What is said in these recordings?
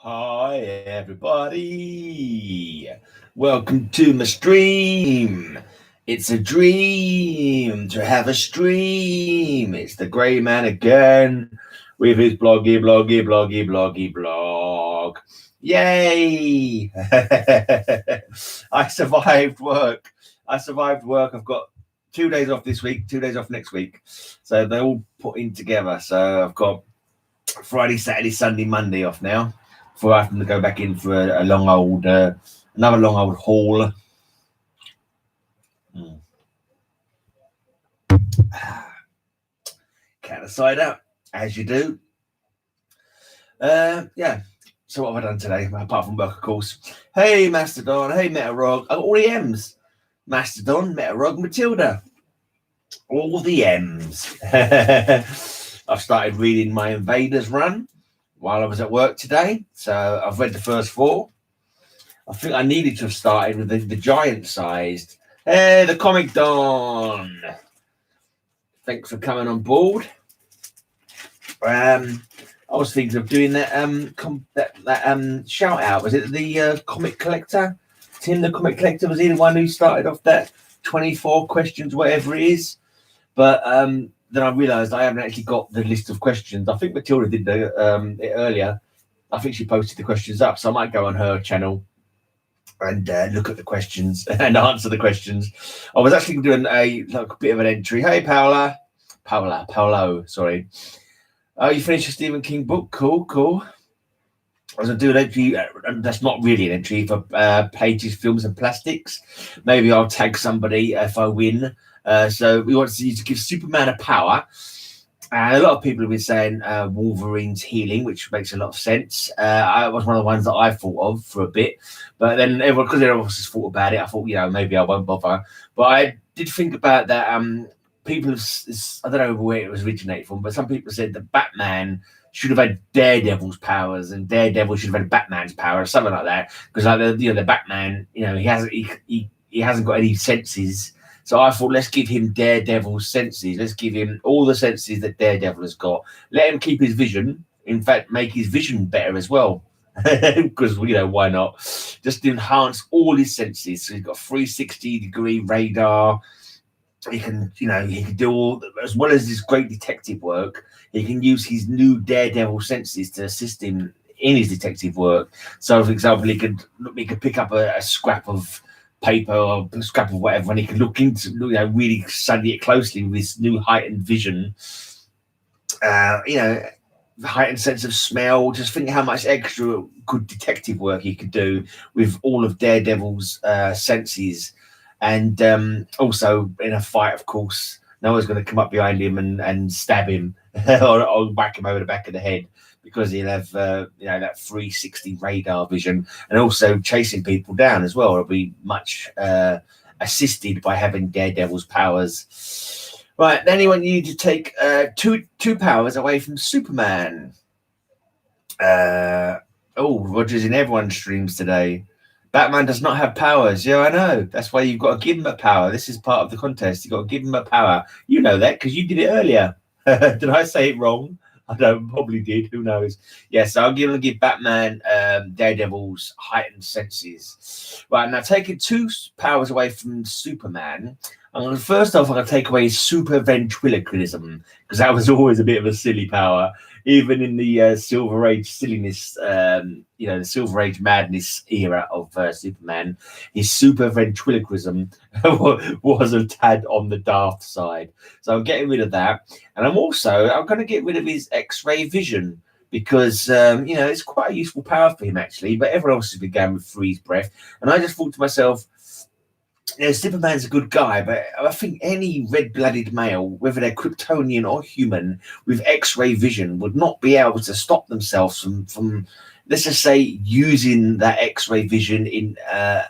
Hi, everybody. Welcome to my stream. It's a dream to have a stream. It's the Grey Man again with his bloggy blog. Yay! I survived work. I've got 2 days off this week, 2 days off next week. So they're all put in together. So I've got Friday, Saturday, Sunday, Monday off now before I have to go back in for another long old haul. Cat of cider, as you do. Yeah. So what have I done today? Apart from work, of course. Hey, Mastodon. Hey, Metarog. All the M's. Mastodon, Metarog, Matilda. All the M's. I've started reading my Invaders run while I was at work today. So I've read the first 4. I think I needed to have started with the giant-sized. Hey, the Comic Don. Thanks for coming on board. I was thinking of doing that shout out. Was it the comic collector? Tim, the comic collector, was he the one who started off that 24 questions, whatever it is? But then I realised I haven't actually got the list of questions. I think Matilda did it earlier. I think she posted the questions up, so I might go on her channel and look at the questions and answer the questions. I was actually doing a bit of an entry. Hey, Paolo, sorry. Oh, you finished your Stephen King book? Cool. I was going to do an entry, that's not really an entry, for Pages, Films and Plastics. Maybe I'll tag somebody if I win. So we want you to give Superman a power. And a lot of people have been saying Wolverine's healing, which makes a lot of sense. I was one of the ones that I thought of for a bit. But then because everyone else has thought about it, I thought, maybe I won't bother. But I did think about that. People have, I don't know where it was originated from, but some people said that Batman should have had Daredevil's powers and Daredevil should have had Batman's power or something like that. Because the Batman, he hasn't got any senses. So I thought, let's give him Daredevil's senses. Let's give him all the senses that Daredevil has got. Let him keep his vision. In fact, make his vision better as well. Because, why not? Just enhance all his senses. So he's got 360-degree radar. He can do all, as well as his great detective work, he can use his new Daredevil senses to assist him in his detective work. So, for example, he could pick up a scrap of paper or a scrap of whatever, and he can look into, really study it closely with his new heightened vision. Heightened sense of smell. Just think how much extra good detective work he could do with all of Daredevil's senses. And also in a fight, of course, no one's going to come up behind him and stab him or whack him over the back of the head, because he'll have that 360 radar vision, and also chasing people down as well. It'll be much assisted by having Daredevil's powers. Right, then he want you to take two powers away from Superman. Roger's in everyone's streams today. Batman does not have powers. Yeah, I know. That's why you've got to give him a power. This is part of the contest. You've got to give him a power. You know that because you did it earlier. Did I say it wrong? I don't, probably did. Who knows? Yes, I'm going to give Batman Daredevil's heightened senses. Right, now taking 2 powers away from Superman, first off, I'm going to take away super ventriloquism, because that was always a bit of a silly power. Even in the Silver Age silliness, the Silver Age madness era of Superman, his super ventriloquism was a tad on the daft side. So I'm getting rid of that. And I'm going to get rid of his X-ray vision, because, it's quite a useful power for him, actually. But everyone else has been going with freeze breath. And I just thought to myself, Superman's a good guy, but I think any red-blooded male, whether they're Kryptonian or human, with X-ray vision would not be able to stop themselves from let's just say, using that X-ray vision in a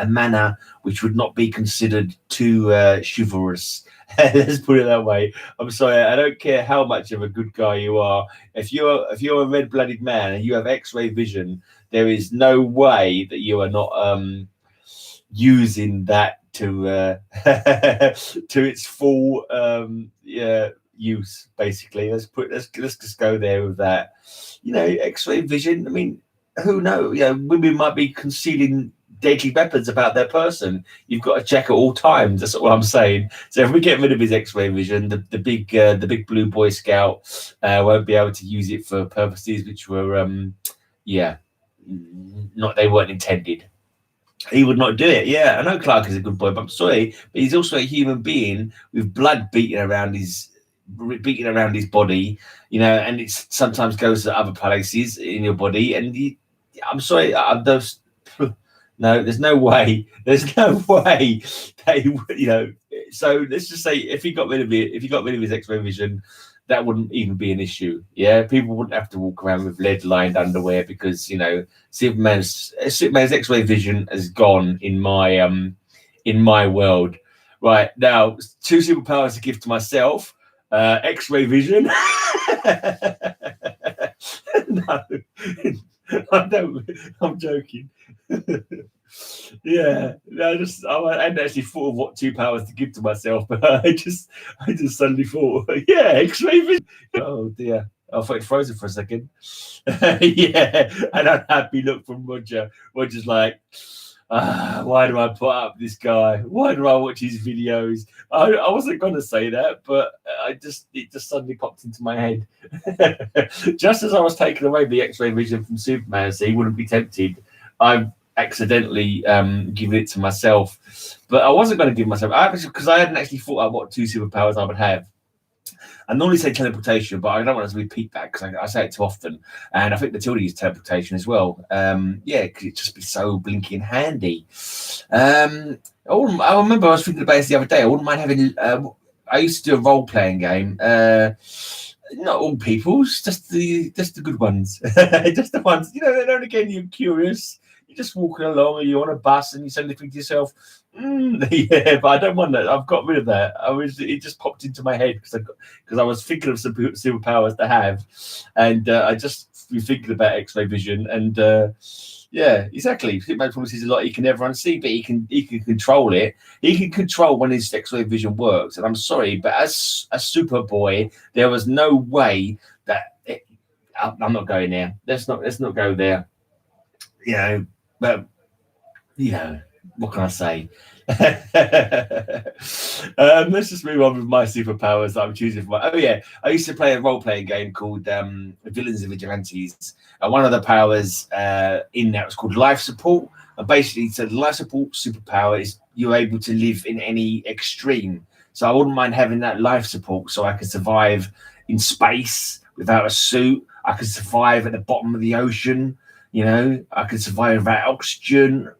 manner which would not be considered too chivalrous. Let's put it that way. I'm sorry, I don't care how much of a good guy you are. If you're a red-blooded man and you have X-ray vision, there is no way that you are not using that to to its full use. Basically, let's just go there with that. X-ray vision. I mean, who knows? You know, women might be concealing deadly weapons about their person. You've got to check at all times. That's what I'm saying. So if we get rid of his X-ray vision, the big blue Boy Scout won't be able to use it for purposes which were, yeah, not they weren't intended. He would not do it. Yeah, I know Clark is a good boy, but I'm sorry, but he's also a human being with blood beating around his body, you know, and it sometimes goes to other places in your body. And I'm sorry, those. No, there's no way. There's no way that he would, you know. So let's just say if he got rid of it, if he got rid of his X-ray vision, that wouldn't even be an issue. Yeah, people wouldn't have to walk around with lead-lined underwear because you know Superman's X-ray vision has gone in my world. Right now, 2 superpowers to give to myself: X-ray vision. No, I don't. I'm joking. Yeah, I hadn't actually thought of what 2 powers to give to myself, but I just suddenly thought, yeah, X-ray vision. Oh dear, I thought it frozen for a second. Yeah, an unhappy look from Roger. Roger's like, why do I put up this guy? Why do I watch his videos? I wasn't going to say that, but it just suddenly popped into my head. Just as I was taking away the X-ray vision from Superman, so he wouldn't be tempted, I accidentally given it to myself. But I wasn't going to give myself, because I hadn't actually thought out what 2 superpowers I would have. I normally say teleportation, but I don't want to repeat that because I say it too often. And I think Matilda used teleportation as well. Yeah, because it'd just be so blinking handy. I remember I was thinking about this the other day. I wouldn't mind having. I used to do a role-playing game. Not all people's, just the good ones, just the ones. You know, and again, you're curious. You're just walking along, or you're on a bus, and you suddenly think to yourself, yeah, but I don't want that. I've got rid of that. It just popped into my head because I was thinking of some superpowers to have, and I just been thinking about X-ray vision, and yeah, exactly. Superman promises a lot he can never unsee, but he can control it. He can control when his X-ray vision works. And I'm sorry, but as a Superboy, there was no way that I'm not going there. Let's not go there. You know, but you know, what can I say? Let's just move on with my superpowers that I'm choosing for. Oh yeah, I used to play a role-playing game called Villains and Vigilantes. And one of the powers in that was called life support. And basically, so the life support superpower is you're able to live in any extreme. So I wouldn't mind having that life support, so I could survive in space without a suit. I could survive at the bottom of the ocean. You know, I could survive without oxygen.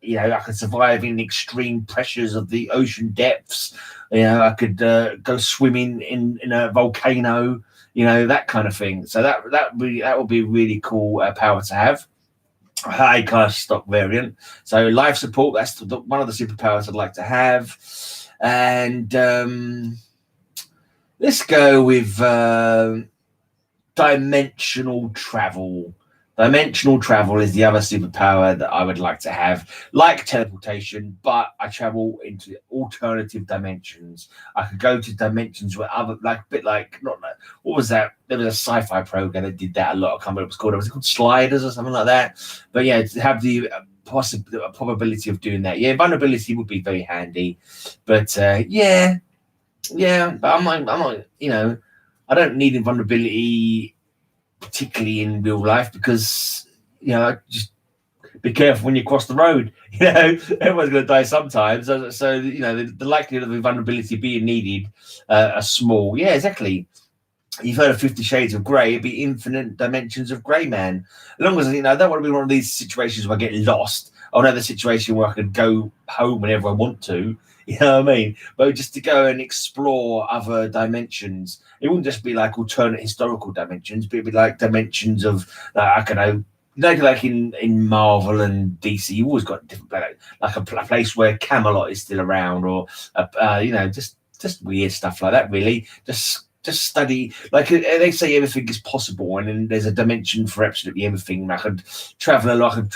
You know, I could survive in extreme pressures of the ocean depths. You know, I could go swimming in a volcano. You know, that kind of thing. So that would be a really cool power to have. A high class stock variant. So life support. That's one of the superpowers I'd like to have. And let's go with dimensional travel. Dimensional travel is the other superpower that I would like to have, like teleportation, but I travel into alternative dimensions. I could go to dimensions where other, like a bit like, not like, what was that? There was a sci-fi program that did that a lot. I can't remember what it was called. Was it called Sliders or something like that? But yeah, to have the probability of doing that. Yeah, vulnerability would be very handy. But yeah, but I'm not, you know, I don't need invulnerability particularly in real life because, you know, just be careful when you cross the road. You know, everyone's going to die sometimes. So you know, the likelihood of invulnerability being needed are small. Yeah, exactly. You've heard of 50 Shades of Grey. It'd be infinite dimensions of Grey Man. As long as, you know, I don't want to be one of these situations where I get lost. I want to have the situation where I could go home whenever I want to. You know what I mean? But just to go and explore other dimensions. It wouldn't just be like alternate historical dimensions, but it'd be like dimensions of, I don't know, like in Marvel and DC, you've always got different, like a place where Camelot is still around, or you know, just weird stuff like that. Really, just study. Like they say, everything is possible, and then there's a dimension for absolutely everything. I could travel along. I could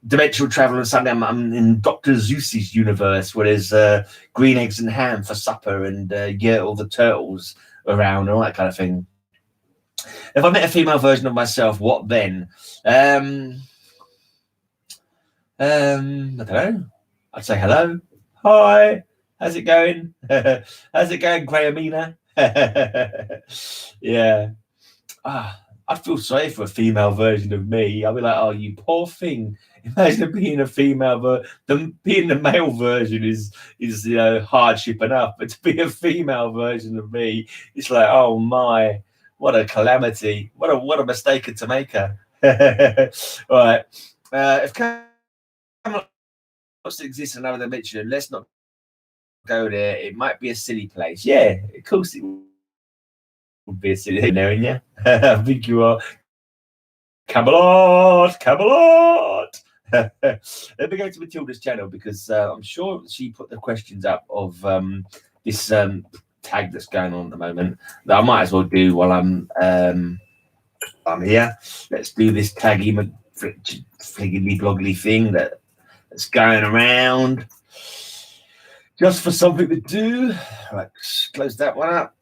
dimensional travel, and suddenly I'm in Dr. Seuss's universe where there's green eggs and ham for supper, and all the turtles around and all that kind of thing. If I met a female version of myself, what then? I don't know. I'd say hello. Hi. How's it going? How's it going, Grahamina? Yeah. I'd feel sorry for a female version of me. I'd be like, oh, you poor thing. Imagine being a female, being the male version is hardship enough, but to be a female version of me, it's like, oh my, what a calamity! What a mistake to make her. Right. If Camelot exists in another dimension, let's not go there. It might be a silly place. Yeah, of course it would be a silly there, yeah. I think you are. Camelot. Let me go to Matilda's channel because I'm sure she put the questions up of this tag that's going on at the moment that I might as well do while I'm here. Let's do this taggy fliggly bloggly thing that's going around just for something to do. Right, close that one up.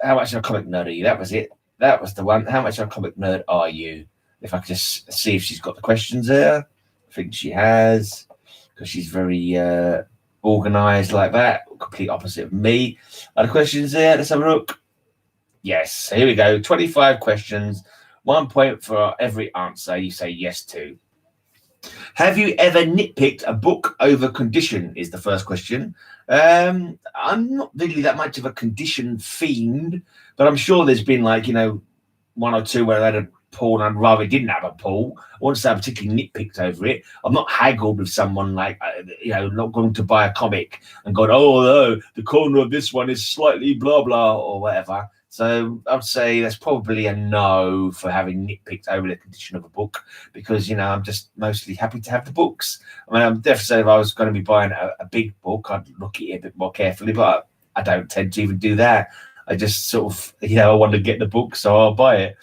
How much of a comic nerd are you? That was it. That was the one. How much of a comic nerd are you? If I could just see if she's got the questions there. I think she has, because she's very organized like that. Complete opposite of me. Are the questions there? Let's have a look. Yes, here we go. 25 questions. 1 point for every answer you say yes to. Have you ever nitpicked a book over condition? Is the first question. I'm not really that much of a condition fiend, but I'm sure there's been one or two where I had a pull and I'd rather it didn't have a pull. I won't say I particularly nitpicked over it. I'm not haggled with someone not going to buy a comic and going, oh no, the corner of this one is slightly blah blah or whatever. So I'd say that's probably a no for having nitpicked over the condition of a book, because I'm just mostly happy to have the books. I mean, I'm definitely saying if I was going to be buying a big book, I'd look at it a bit more carefully, but I don't tend to even do that. I just sort of, I want to get the book, so I'll buy it.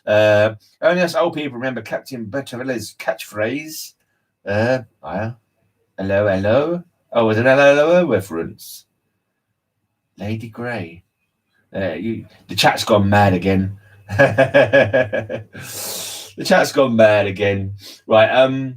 Only us old people remember Captain Bertavella's catchphrase. Hello, hello. Oh, was it an hello reference? Lady Grey. The chat's gone mad again. The chat's gone mad again. Right.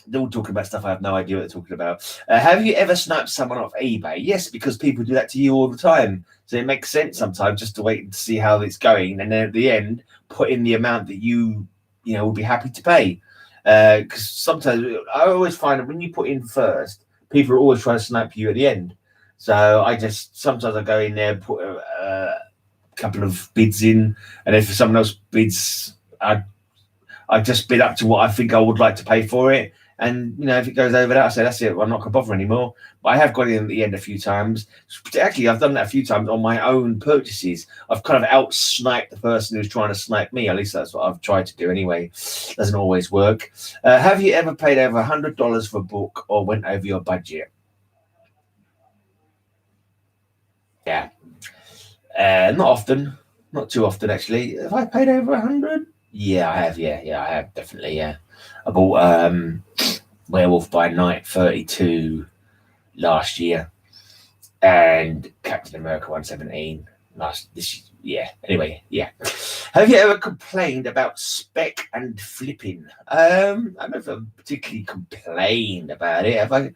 They're all talking about stuff I have no idea what they're talking about. Have you ever sniped someone off eBay? Yes, because people do that to you all the time. So it makes sense sometimes just to wait and see how it's going, and then at the end put in the amount that you will be happy to pay. Because sometimes I always find that when you put in first, people are always trying to snipe you at the end. So sometimes I go in there, put a couple of bids in, and if someone else bids, I just bid up to what I think I would like to pay for it. And, if it goes over that, I say, that's it, I'm not going to bother anymore. But I have got in at the end a few times. Actually, I've done that a few times on my own purchases. I've kind of out-sniped the person who's trying to snipe me. At least that's what I've tried to do anyway. Doesn't always work. Have you ever paid over $100 for a book or went over your budget? Yeah. Not often. Not too often, actually. Have I paid over 100? Yeah, I have. Yeah, I have, definitely, yeah. I bought Werewolf by Night 32 last year and Captain America 117 this year. Anyway, yeah. Have you ever complained about spec and flipping? I've never particularly complained about it. Have I?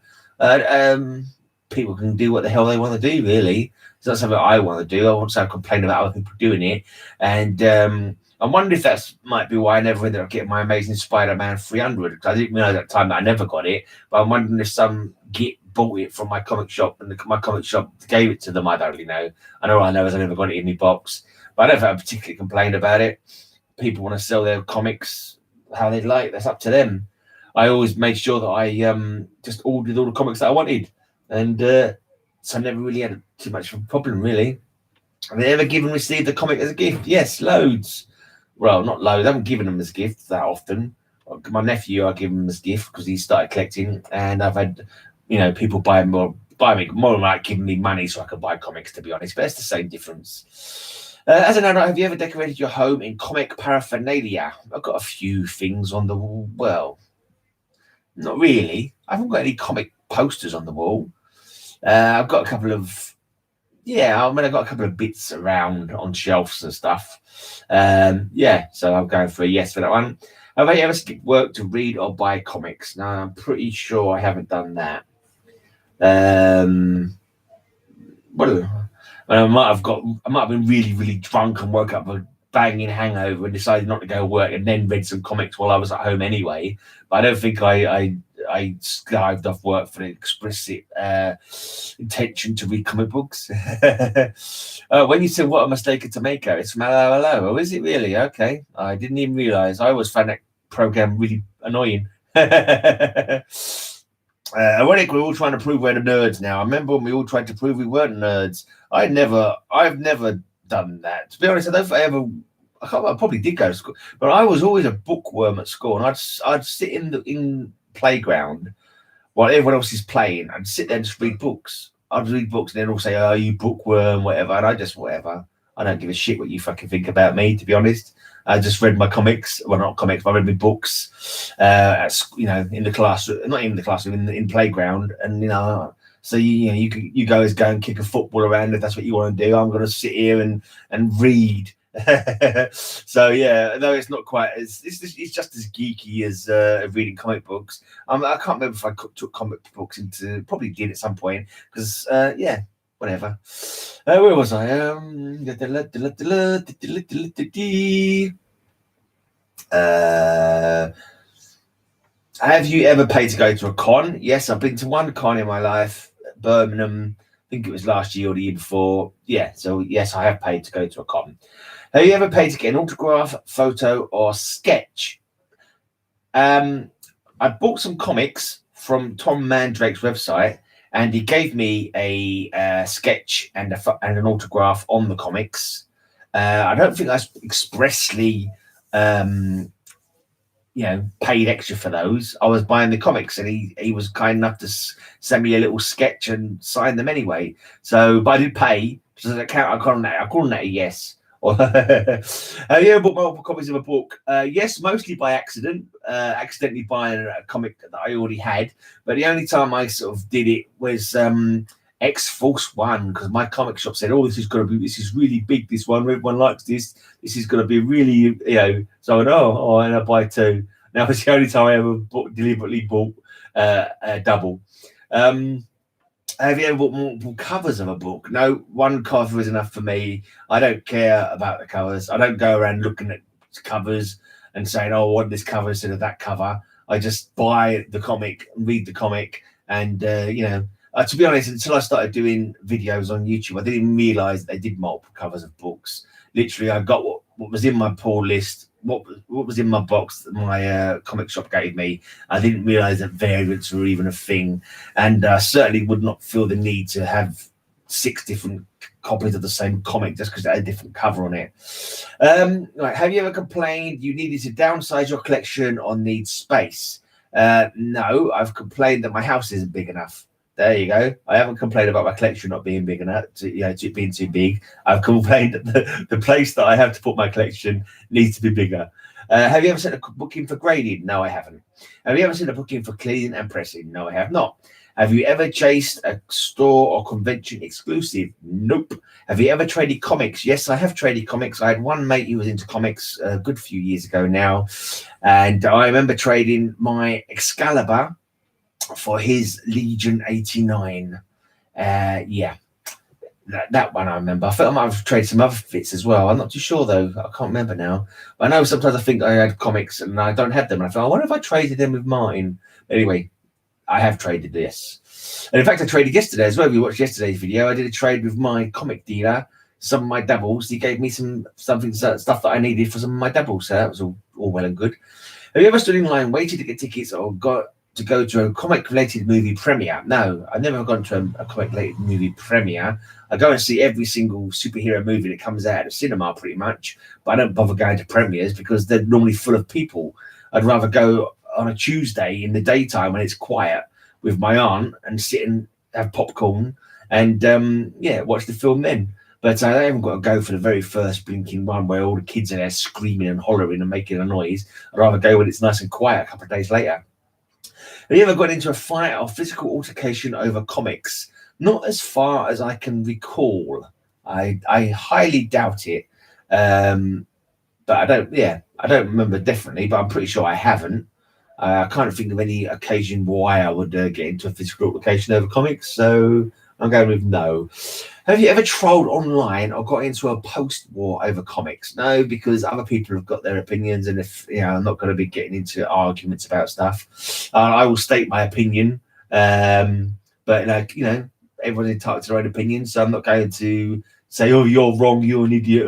People can do what the hell they want to do, really. It's not something I want to do. I won't say I complain about other people doing it. And I wonder if that might be why I never ended up getting my Amazing Spider-Man 300, because I didn't realize at the time that I never got it. But I'm wondering if some git bought it from my comic shop and my comic shop gave it to them. I don't really know. All I know is I never got it in my box. But I don't think I particularly complained about it. People want to sell their comics how they like. That's up to them. I always made sure that I just ordered all the comics that I wanted. And so I never really had too much of a problem, really. Have they ever received a comic as a gift? Yes, loads. Well, not loads. I haven't given them as a gift that often. My nephew, I give him as a gift because he started collecting, and I've had, people buy me more like giving me money so I can buy comics, to be honest. But it's the same difference. As an adult, have you ever decorated your home in comic paraphernalia? I've got a few things on the wall. Well, not really. I haven't got any comic posters on the wall. I've got a couple of yeah, I mean, I got a couple of bits around on shelves and stuff. Yeah, so I'm going for a yes for that one. Have I ever skipped work to read or buy comics? No, I'm pretty sure I haven't done that. What do I might have been really, really drunk and woke up with a banging hangover and decided not to go to work and then read some comics while I was at home anyway. But I don't think I skived off work for the explicit intention to read comic books. When you said what a mistake to make it's from Hello Hello. Oh, is it really? Okay. I didn't even realise. I always found that program really annoying. Ironically, we're all trying to prove we're the nerds now. I remember when we all tried to prove we weren't nerds. I've never done that. To be honest, I don't think I probably did go to school, but I was always a bookworm at school, and I'd sit in the playground while everyone else is playing. I'd sit there and just read books. I'd read books, and then all say, "Oh, you bookworm, whatever," and I just whatever. I don't give a shit what you fucking think about me, to be honest. I just read my comics. Well, not comics, but I read my books. In the classroom, not even the classroom, in the playground, and so you guys go and kick a football around if that's what you want to do. I'm going to sit here and read. So yeah, no, it's not quite. It's just as geeky as reading comic books. I can't remember if I took comic books into. Probably did at some point because yeah. Whatever. Where was I? Have you ever paid to go to a con? Yes, I've been to one con in my life, Birmingham. I think it was last year or the year before. Yeah, so yes, I have paid to go to a con. Have you ever paid to get an autograph, photo, or sketch? I bought some comics from Tom Mandrake's website, and he gave me a sketch and an autograph on the comics. I don't think I expressly, paid extra for those. I was buying the comics, and he was kind enough to send me a little sketch and sign them anyway. So, but I did pay. So I call that a yes. Have you ever bought multiple copies of a book? Yes, mostly by accident. Accidentally buying a comic that I already had. But the only time I sort of did it was X-Force 1, because my comic shop said, "Oh, this is really big. This one, everyone likes this. This is going to be really, So I went, and I buy two. That was the only time I ever deliberately bought a double. Have you ever bought multiple covers of a book? No, one cover is enough for me. I don't care about the covers. I don't go around looking at covers and saying, "Oh, I want this cover instead of that cover." I just buy the comic, read the comic, and to be honest, until I started doing videos on YouTube, I didn't even realize they did multiple covers of books. Literally, I got what was in my pull list, what was in my box that my comic shop gave me. I didn't realize that variants were even a thing, and certainly would not feel the need to have 6 different copies of the same comic just because it had a different cover on it. Right, have you ever complained you needed to downsize your collection or need space? No, I've complained that my house isn't big enough. There you go. I haven't complained about my collection not being big enough, to being too big. I've complained that the place that I have to put my collection needs to be bigger. Have you ever sent a book in for grading? No, I haven't. Have you ever sent a book in for cleaning and pressing? No, I have not. Have you ever chased a store or convention exclusive? Nope. Have you ever traded comics? Yes, I have traded comics. I had one mate who was into comics a good few years ago now, and I remember trading my Excalibur for his Legion 89. Yeah, that one I remember. I felt I might have traded some other bits as well. I'm not too sure though. I can't remember now. But I know sometimes I think I had comics and I don't have them. And I thought, I wonder if I traded them with Martin. Anyway, I have traded this. And in fact, I traded yesterday as well. We watched yesterday's video. I did a trade with my comic dealer, some of my doubles. He gave me stuff that I needed for some of my doubles. So that was all well and good. Have you ever stood in line, waited to get tickets, or got to go to a comic-related movie premiere? No, I've never gone to a comic-related movie premiere. I go and see every single superhero movie that comes out of the cinema pretty much, but I don't bother going to premieres because they're normally full of people. I'd rather go on a Tuesday in the daytime when it's quiet with my aunt and sit and have popcorn and watch the film then. But I haven't got to go for the very first blinking one where all the kids are there screaming and hollering and making a noise. I'd rather go when it's nice and quiet a couple of days later. Have you ever got into a fight or physical altercation over comics? Not as far as I can recall. I highly doubt it. But I don't. Yeah, I don't remember definitely, but I'm pretty sure I haven't. I can't think of any occasion why I would get into a physical publication over comics. So I'm going with no. Have you ever trolled online or got into a post-war over comics? No, because other people have got their opinions, and if I'm not going to be getting into arguments about stuff. I will state my opinion, but everyone's entitled to their own opinion, so I'm not going to say, "Oh, you're wrong, you're an idiot,"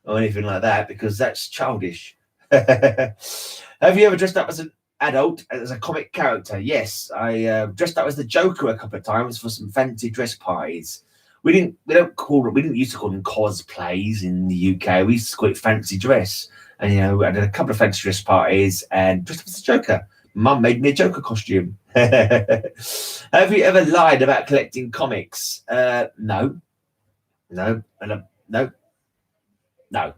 or anything like that, because that's childish. Have you ever dressed up as an adult as a comic character? Yes, I dressed up as the Joker a couple of times for some fancy dress parties. We didn't used to call them cosplays in the UK. We used to call it fancy dress. And I did a couple of fancy dress parties and dressed up as the Joker. Mum made me a Joker costume. Have you ever lied about collecting comics? No. No. No. No.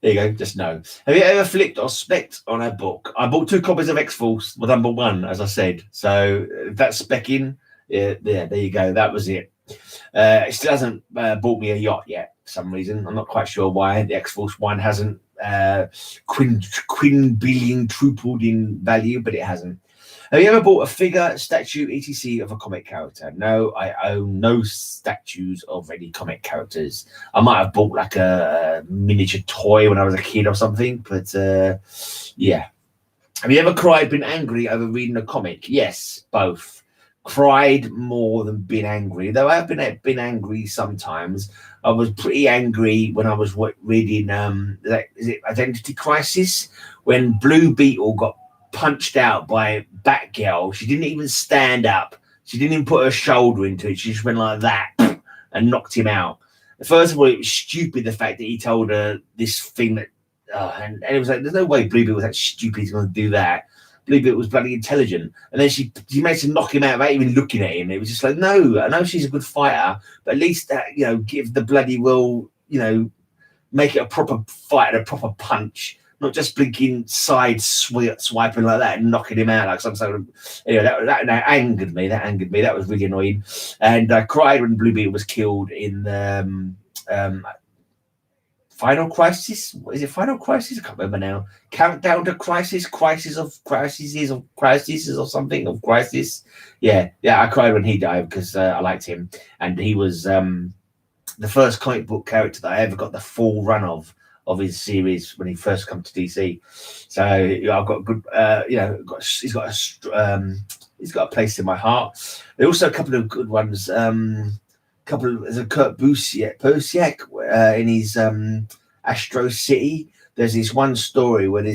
There you go, just no. Have you ever flipped or specced on a book? I bought 2 copies of X-Force, with number 1, as I said. So that's specking. Yeah, there you go. That was it. It still hasn't bought me a yacht yet for some reason. I'm not quite sure why. The X-Force 1 hasn't quintupled in value, but it hasn't. Have you ever bought a figure, statue, etc. of a comic character? No, I own no statues of any comic characters. I might have bought like a miniature toy when I was a kid or something, but yeah. Have you ever cried, been angry over reading a comic? Yes, both. Cried more than been angry, though I have been angry sometimes. I was pretty angry when I was reading is it Identity Crisis, when Blue Beetle got punched out by Batgirl. She didn't even stand up. She didn't even put her shoulder into it. She just went like that and knocked him out. First of all, it was stupid, the fact that he told her this thing that and it was like, there's no way Blue Beetle was that stupid, he's going to do that. Blue Beetle was bloody intelligent, and then she managed to knock him out without even looking at him. It was just like, no, I know she's a good fighter, but at least give the bloody make it a proper fight and a proper punch, not just blinking side swiping like that and knocking him out like some sort of. Anyway, that angered me. That was really annoying, and I cried when Blue Beetle was killed in the Final Crisis. What is it? Final Crisis? I can't remember now. Countdown to Crisis. Crisis or something of Crisis. Yeah. I cried when he died because I liked him, and he was the first comic book character that I ever got the full run of his series when he first come to DC. So I've got a good, he's got a place in my heart. There are also a couple of good ones. There's a Kurt Busiek in his Astro City. There's this one story where the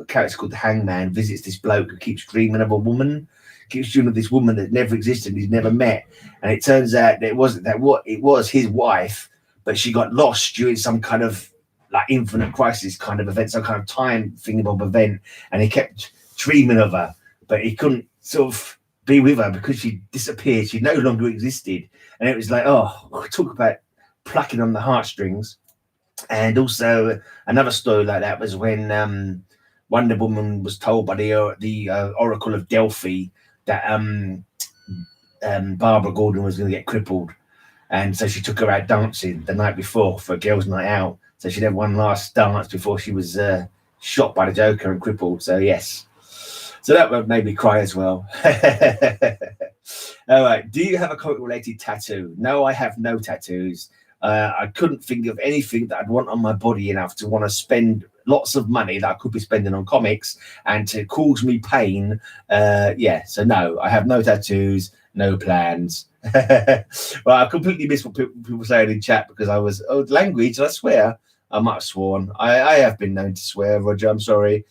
character called the Hangman visits this bloke who keeps dreaming of a woman. Keeps dreaming of this woman that never existed, he's never met, and it turns out that it was his wife, but she got lost during some kind of like infinite crisis kind of event, some kind of time thingamabob event, and he kept dreaming of her, but he couldn't sort of be with her because she disappeared. She no longer existed, and it was like, talk about plucking on the heartstrings. And also another story like that was when Wonder Woman was told by the Oracle of Delphi that Barbara Gordon was going to get crippled, and so she took her out dancing the night before for a girls' night out. So she'd have one last dance before she was shot by the Joker and crippled. So yes, so that made me cry as well. All right, do you have a comic-related tattoo? No, I have no tattoos. I couldn't think of anything that I'd want on my body enough to want to spend lots of money that I could be spending on comics and to cause me pain. So no, I have no tattoos, no plans. Well, I completely missed what people were saying in chat because I was language. I swear I might have sworn. I have been known to swear, Roger. I'm sorry.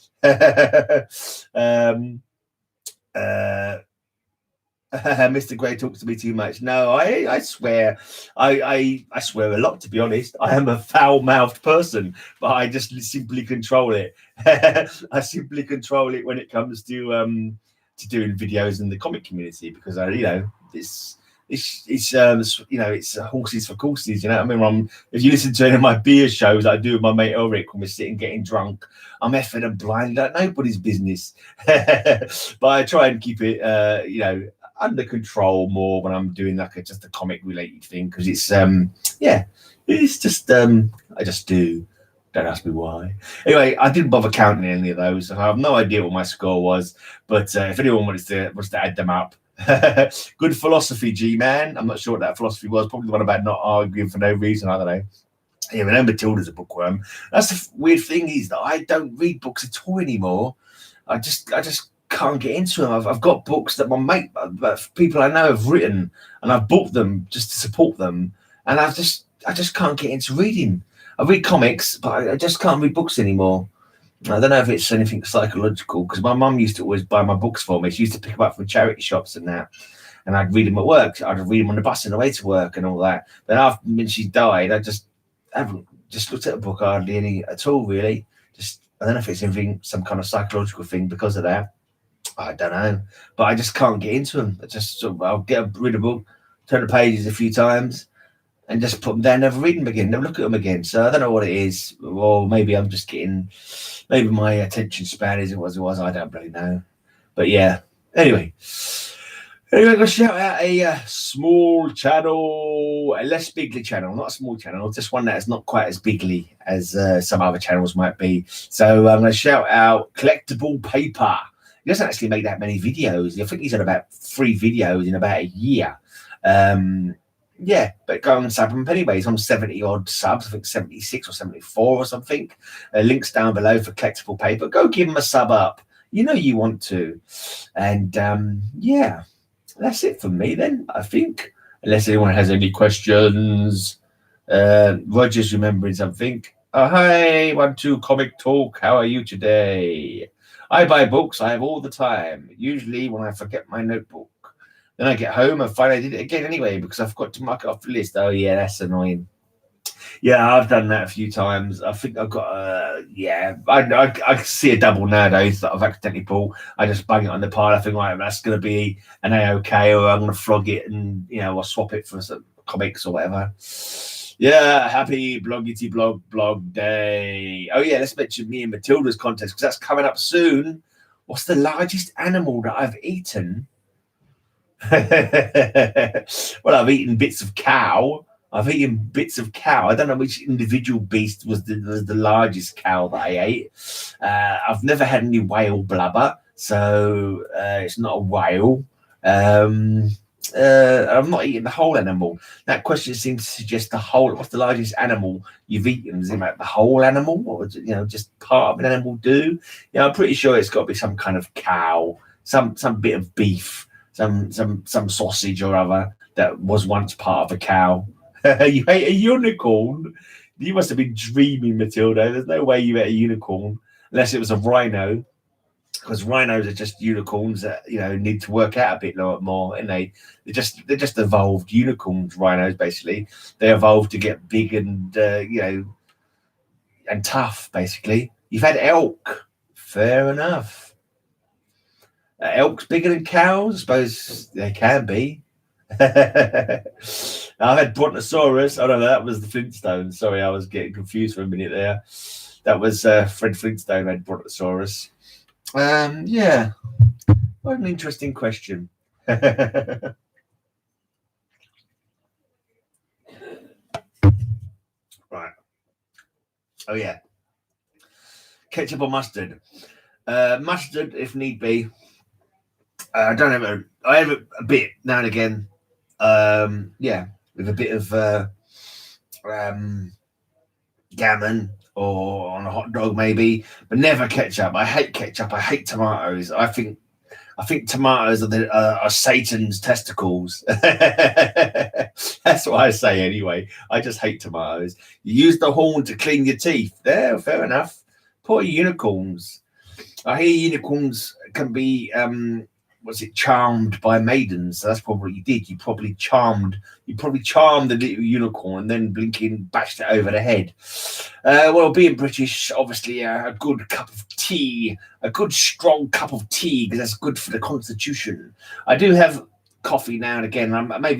Mr. Gray talks to me too much. No, I swear. I swear a lot, to be honest. I am a foul-mouthed person, but I just simply control it. I simply control it when it comes to doing videos in the comic community because it's horses for courses. You know what I mean? If you listen to any of my beer shows that I do with my mate Ulrich when we're sitting getting drunk, I'm effing and blind like nobody's business. But I try and keep it, under control more when I'm doing like just a comic related thing, because it's yeah, it's just I just do. Don't ask me why. Anyway, I didn't bother counting any of those. I have no idea what my score was, but if anyone wants to add them up, good philosophy, G-Man. I'm not sure what that philosophy was. Probably the one about not arguing for no reason. I don't know. Yeah, I know Matilda's a bookworm. That's the weird thing, is that I don't read books at all anymore. I just can't get into them. I've got books that my mate, people I know have written, and I've bought them just to support them, and I just can't get into reading. I read comics, but I just can't read books anymore. I don't know if it's anything psychological, because my mum used to always buy my books for me. She used to pick them up from charity shops and that, and I'd read them at work. I'd read them on the bus on the way to work and all that. But after, when she died, I haven't just looked at a book hardly any at all, really. I don't know if it's anything, some kind of psychological thing because of that. I don't know, but I just can't get into them. I'll read a book, turn the pages a few times, and just put them down, never read them again, never look at them again. So I don't know what it is, or maybe I'm just maybe my attention span isn't what it was. I don't really know, but yeah. Anyway, I'm going to shout out a small channel, a less bigly channel, not a small channel, just one that is not quite as bigly as some other channels might be. So I'm going to shout out Collectible Paper. He doesn't actually make that many videos. I think he's on about 3 videos in about a year. Yeah, but go and sub him anyway. He's on 70 odd subs, I think 76 or 74 or something. Links down below for Collectible Paper. Go give him a sub up. You know you want to. And yeah, that's it from me then, I think. Unless anyone has any questions. Roger's remembering something. Oh, hi, 1-2 Comic Talk. How are you today? I buy books. I have all the time. Usually when I forget my notebook. Then I get home and find I did it again anyway because I forgot to mark it off the list. Oh, yeah, that's annoying. Yeah, I've done that a few times. I think I've got, yeah, I see a double nowadays that I've accidentally pulled. I just bang it on the pile. I think, right, that's going to be an A-OK, or I'm going to flog it and, I'll swap it for some comics or whatever. Yeah, happy Bloggy blog day. Oh, yeah, let's mention me and Matilda's contest because that's coming up soon. What's the largest animal that I've eaten? Well, I've eaten bits of cow. I've eaten bits of cow. I don't know which individual beast was the largest cow that I ate. I've never had any whale blubber, so it's not a whale. I'm not eating the whole animal. That question seems to suggest the whole. What's the largest animal you've eaten? Is it like the whole animal, or just part of an animal? I'm pretty sure it's got to be some kind of cow, some bit of beef. Some sausage or other that was once part of a cow. You ate a unicorn? You must have been dreaming, Matilda. There's no way you ate a unicorn unless it was a rhino, because rhinos are just unicorns that need to work out a bit more, and they're just evolved unicorns. Rhinos basically they evolved to get big and and tough. Basically, you've had elk. Fair enough. Elk's bigger than cows? I suppose they can be. I've had Brontosaurus. Oh, no, that was the Flintstones. Sorry, I was getting confused for a minute there. That was Fred Flintstone had Brontosaurus. Yeah, what an interesting question. Right. Oh, yeah. Ketchup or mustard? Mustard, if need be. I don't have I have a bit now and again. With a bit of gammon or on a hot dog maybe, but never ketchup. I hate ketchup. I hate tomatoes. I think tomatoes are Satan's testicles. That's what I say anyway. I just hate tomatoes. You use the horn to clean your teeth. There, fair enough. Poor unicorns. I hear unicorns can be charmed by maidens. So that's probably what you did. You probably charmed the little unicorn and then blinking bashed it over the head. Well, being British, obviously a good cup of tea, a good strong cup of tea, because that's good for the constitution. I do have coffee now and again. I might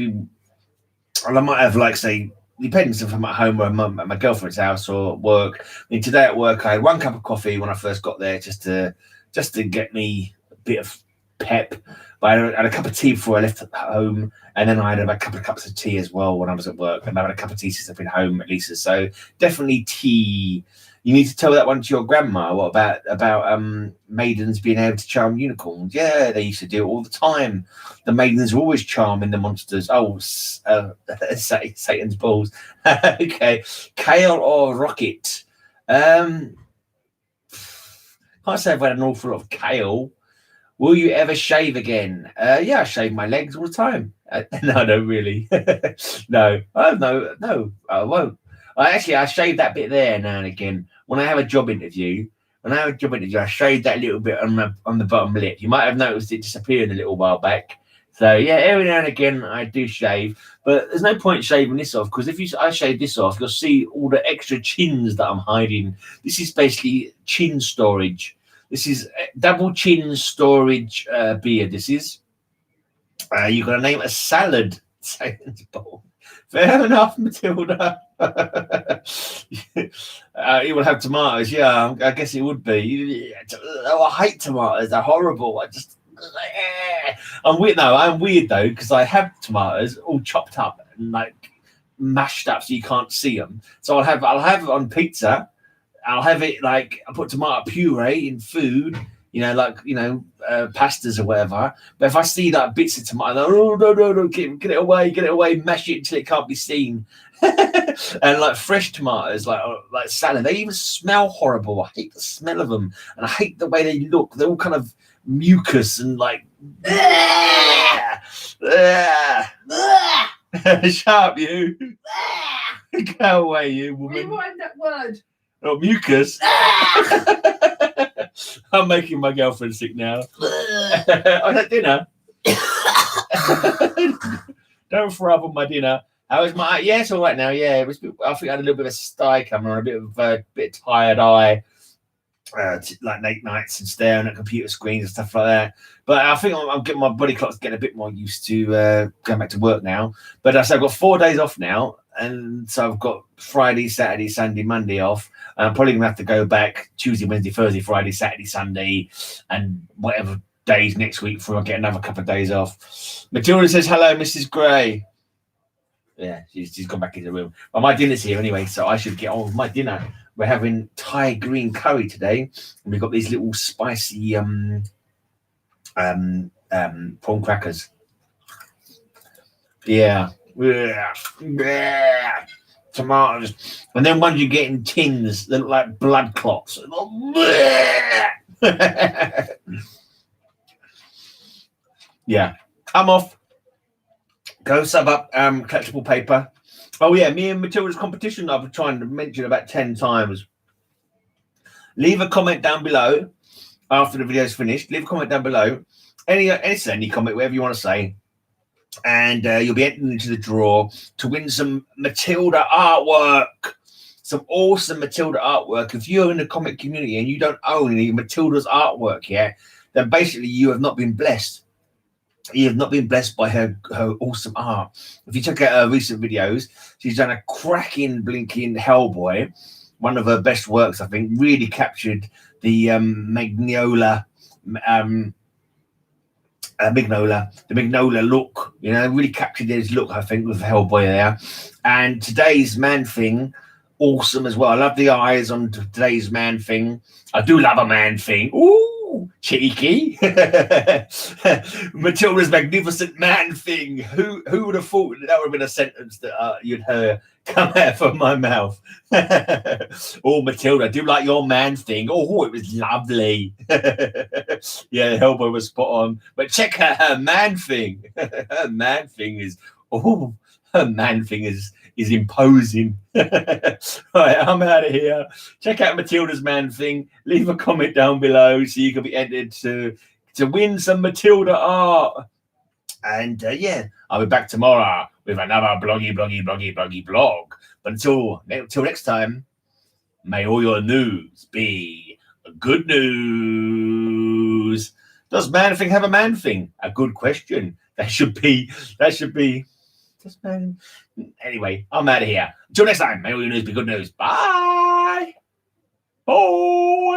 have, like, say, depends if I'm at home or I'm at my girlfriend's house or at work. I mean, today at work I had 1 cup of coffee when I first got there, just to get me a bit of pep. But I had a cup of tea before I left home, and then I had a couple of cups of tea as well when I was at work, and I had a cup of tea since I've been home at least. So definitely tea. You need to tell that one to your grandma. What about maidens being able to charm unicorns? Yeah, they used to do it all the time. The maidens were always charming the monsters. Oh, Satan's balls. Okay, kale or rocket? Can't say I've had an awful lot of kale. Will you ever shave again? Yeah, I shave my legs all the time. No, no, really. No, no, I won't. I shave that bit there now and again. When I have a job interview, I shave that little bit on the bottom lip. You might have noticed it disappeared a little while back. So yeah, every now and again I do shave, but there's no point shaving this off because if I shave this off, you'll see all the extra chins that I'm hiding. This is basically chin storage. This is double chin storage beard. This is. You got to name a salad. Satan's ball. Fair enough, Matilda. It will have tomatoes. Yeah, I guess it would be. Oh, I hate tomatoes. They're horrible. I'm weird. No, I'm weird though because I have tomatoes all chopped up and like mashed up so you can't see them. So I'll have it on pizza. I'll have it like I put tomato puree in food, pastas or whatever. But if I see like bits of tomato, no, get it away, mash it until it can't be seen. And like fresh tomatoes, like salad, they even smell horrible. I hate the smell of them, and I hate the way they look. They're all kind of mucus and like. Shut up, you. Go away, you woman. Rewind that word. Oh, mucus. I'm making my girlfriend sick now. I had dinner. Don't throw up on my dinner. How was my? Yeah, it's all right now. Yeah, it was. I think I had a little bit of a sty coming on, a bit tired eye, like late nights and staring at computer screens and stuff like that. But I think I'm getting my body clock's getting a bit more used to going back to work now. But so I've got 4 days off now, and so I've got Friday, Saturday, Sunday, Monday off. I'm probably gonna have to go back Tuesday, Wednesday, Thursday, Friday, Saturday, Sunday, and whatever days next week before I get another couple of days off. Matilda says hello, Mrs. Gray. Yeah, she's gone back in the room. Well, my dinner's here anyway, so I should get on with my dinner. We're having Thai green curry today, and we've got these little spicy prawn crackers. Yeah. Tomatoes, and then ones you get in tins that look like blood clots. Yeah, I'm off. Go sub up collectible paper. Oh yeah, me and Matilda's competition I've been trying to mention about 10 times. Leave a comment down below after the video's finished. Leave a comment down below. Any comment, whatever you want to say. And you'll be entered into the draw to win some Matilda artwork. Some awesome Matilda artwork. If you're in the comic community and you don't own any Matilda's artwork yet, then basically you have not been blessed. You have not been blessed by her awesome art. If you check out her recent videos, she's done a cracking blinking Hellboy. One of her best works, I think, really captured the Magnolia look, really captured his look, I think, with Hellboy there. And today's Man Thing, awesome as well. I love the eyes on today's Man Thing. I do love a Man Thing. Ooh, cheeky. Matilda's magnificent Man Thing. Who would have thought that would have been a sentence that you'd heard come out of my mouth? Oh, Matilda, I do like your Man Thing. Oh, it was lovely. Yeah, Hellboy was spot on. But check out her Man Thing. Her Man Thing is imposing. Right, I'm out of here. Check out Matilda's Man Thing. Leave a comment down below so you can be entered to win some Matilda art. And yeah, I'll be back tomorrow with another bloggy blog. But until next time, may all your news be good news. Does Man Thing have a Man Thing? A good question. That should be. Anyway, I'm out of here. Until next time, may all your news be good news. Bye. Oh.